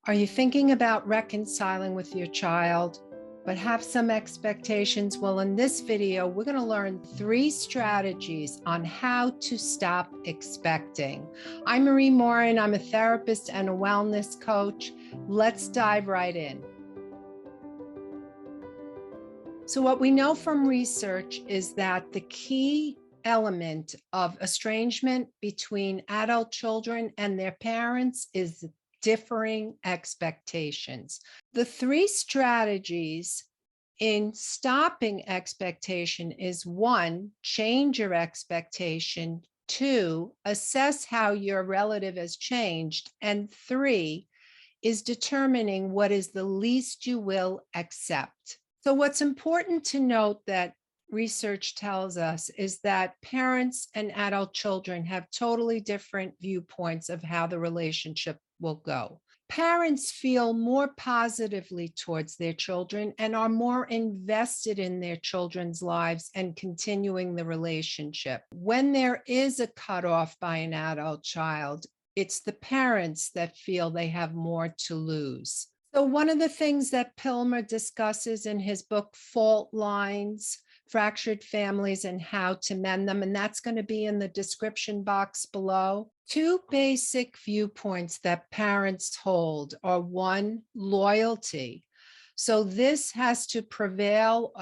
Are you thinking about reconciling with your child, but have some expectations? Well, in this video, we're going to learn 3 strategies on how to stop expecting. I'm Marie Morin. I'm a therapist and a wellness coach. Let's dive right in. So, what we know from research is that the key element of estrangement between adult children and their parents is differing expectations. The 3 strategies in stopping expectation is 1, change your expectation, 2, assess how your relative has changed, and 3 is determining what is the least you will accept. So, what's important to note that research tells us is that parents and adult children have totally different viewpoints of how the relationship will go. Parents feel more positively towards their children and are more invested in their children's lives and continuing the relationship. When there is a cutoff by an adult child, it's the parents that feel they have more to lose. So one of the things that Pilmer discusses in his book, Fault Lines, Fractured Families and How to Mend Them, and that's going to be in the description box below. 2 basic viewpoints that parents hold are 1, loyalty. So this has to prevail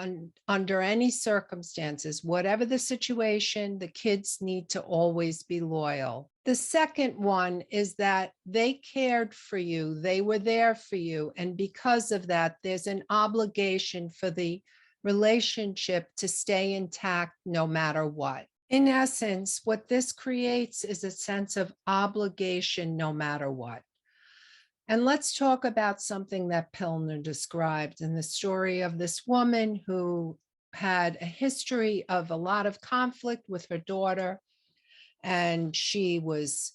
under any circumstances. Whatever the situation, the kids need to always be loyal. The second one is that they cared for you, they were there for you, and because of that, there's an obligation for the relationship to stay intact no matter what. In essence, what this creates is a sense of obligation no matter what. And let's talk about something that Pilner described in the story of this woman who had a history of a lot of conflict with her daughter, and she was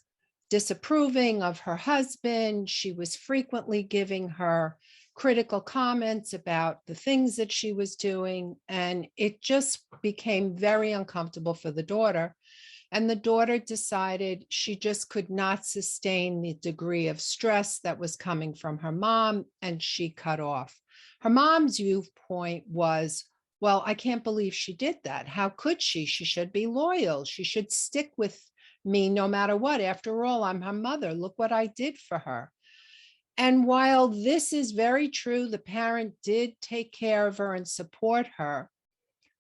disapproving of her husband. She was frequently giving her critical comments about the things that she was doing, and it just became very uncomfortable for the daughter. And the daughter decided she just could not sustain the degree of stress that was coming from her mom, and she cut off. Her mom's viewpoint was, well, I can't believe she did that. How could she? She should be loyal. She should stick with me no matter what. After all, I'm her mother. Look what I did for her. And while this is very true, the parent did take care of her and support her.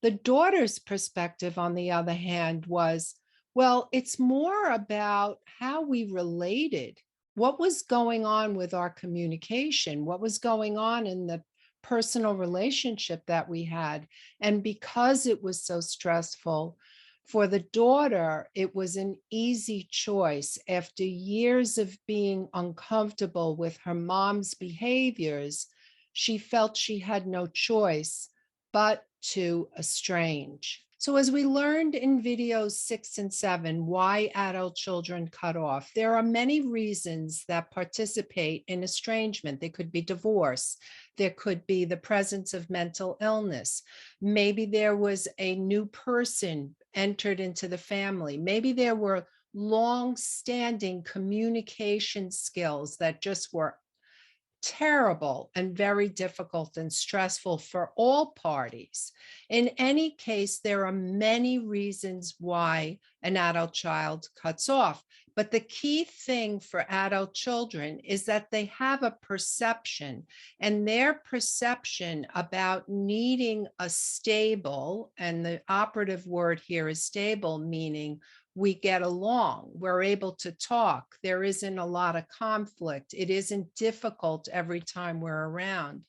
The daughter's perspective, on the other hand, was, well, it's more about how we related. What was going on with our communication? What was going on in the personal relationship that we had? And because it was so stressful, for the daughter, it was an easy choice after years of being uncomfortable with her mom's behaviors. She felt she had no choice but to estrange. So as we learned in videos 6 and 7, why adult children cut off, there are many reasons that participate in estrangement. There could be divorce. There could be the presence of mental illness. Maybe there was a new person entered into the family. Maybe there were long-standing communication skills that just were terrible and very difficult and stressful for all parties. In any case, there are many reasons why an adult child cuts off. But the key thing for adult children is that they have a perception, and their perception about needing a stable, and the operative word here is stable, meaning we get along, we're able to talk, there isn't a lot of conflict, it isn't difficult every time we're around,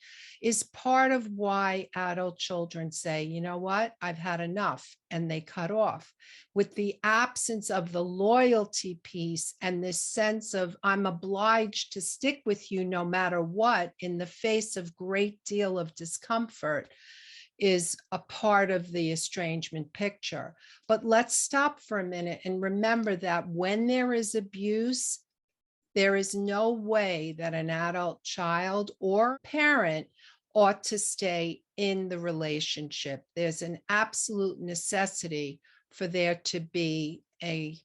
is part of why adult children say, you know what, I've had enough, and they cut off. With the absence of the loyalty piece and this sense of I'm obliged to stick with you no matter what in the face of great deal of discomfort, is a part of the estrangement picture. But let's stop for a minute and remember that when there is abuse, there is no way that an adult child or parent ought to stay in the relationship. There's an absolute necessity for there to be a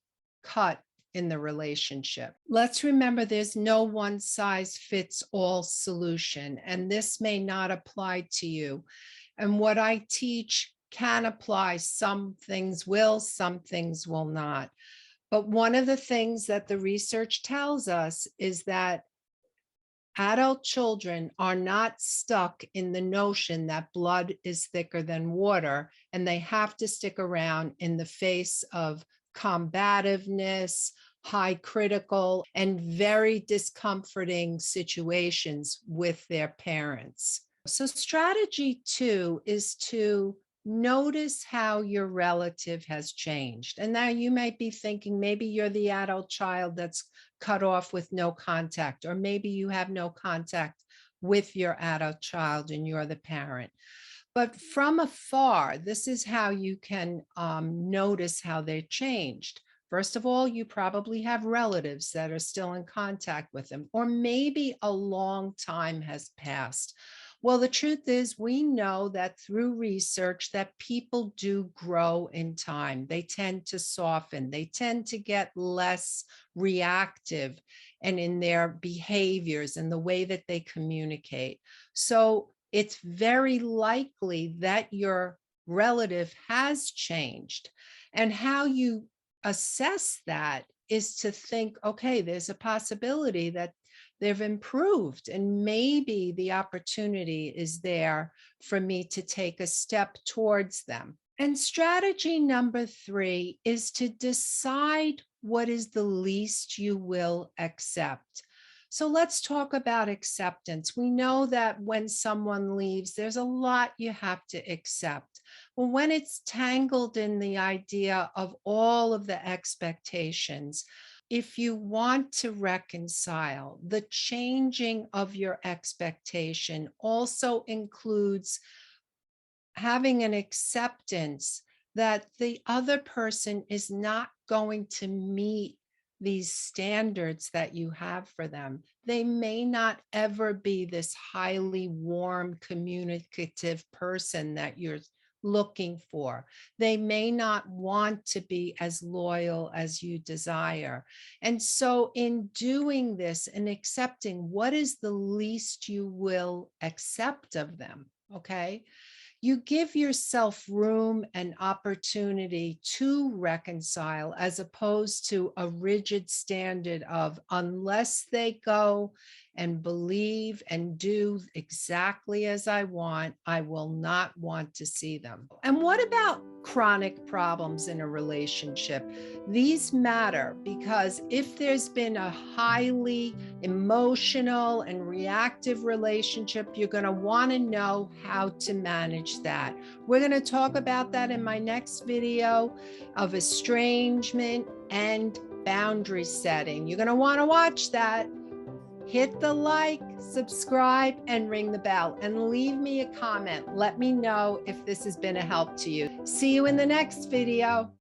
cut in the relationship. Let's remember there's no one size fits all solution, and this may not apply to you. And what I teach can apply. Some things will, some things will not. But one of the things that the research tells us is that adult children are not stuck in the notion that blood is thicker than water, and they have to stick around in the face of combativeness, high critical, and very discomforting situations with their parents. So, strategy 2 is to notice how your relative has changed. And now you might be thinking maybe you're the adult child that's cut off with no contact, or maybe you have no contact with your adult child and you're the parent. But from afar, this is how you can notice how they changed. First of all, you probably have relatives that are still in contact with them, or maybe a long time has passed. Well, the truth is, we know that through research that people do grow in time. They tend to soften. They tend to get less reactive and in their behaviors and the way that they communicate. So it's very likely that your relative has changed. And how you assess that is to think, okay, there's a possibility that they've improved, and maybe the opportunity is there for me to take a step towards them. And strategy number 3 is to decide what is the least you will accept. So let's talk about acceptance. We know that when someone leaves, there's a lot you have to accept. Well, when it's tangled in the idea of all of the expectations, if you want to reconcile, the changing of your expectation also includes having an acceptance that the other person is not going to meet these standards that you have for them. They may not ever be this highly warm, communicative person that you're looking for. They may not want to be as loyal as you desire. And so, in doing this and accepting what is the least you will accept of them, okay? You give yourself room and opportunity to reconcile, as opposed to a rigid standard of unless they go and believe and do exactly as I want, I will not want to see them. And what about chronic problems in a relationship? These matter because if there's been a highly emotional and reactive relationship, you're going to want to know how to manage that. We're going to talk about that in my next video of estrangement and boundary setting. You're going to want to watch that. Hit the like, subscribe, and ring the bell, and leave me a comment. Let me know if this has been a help to you. See you in the next video.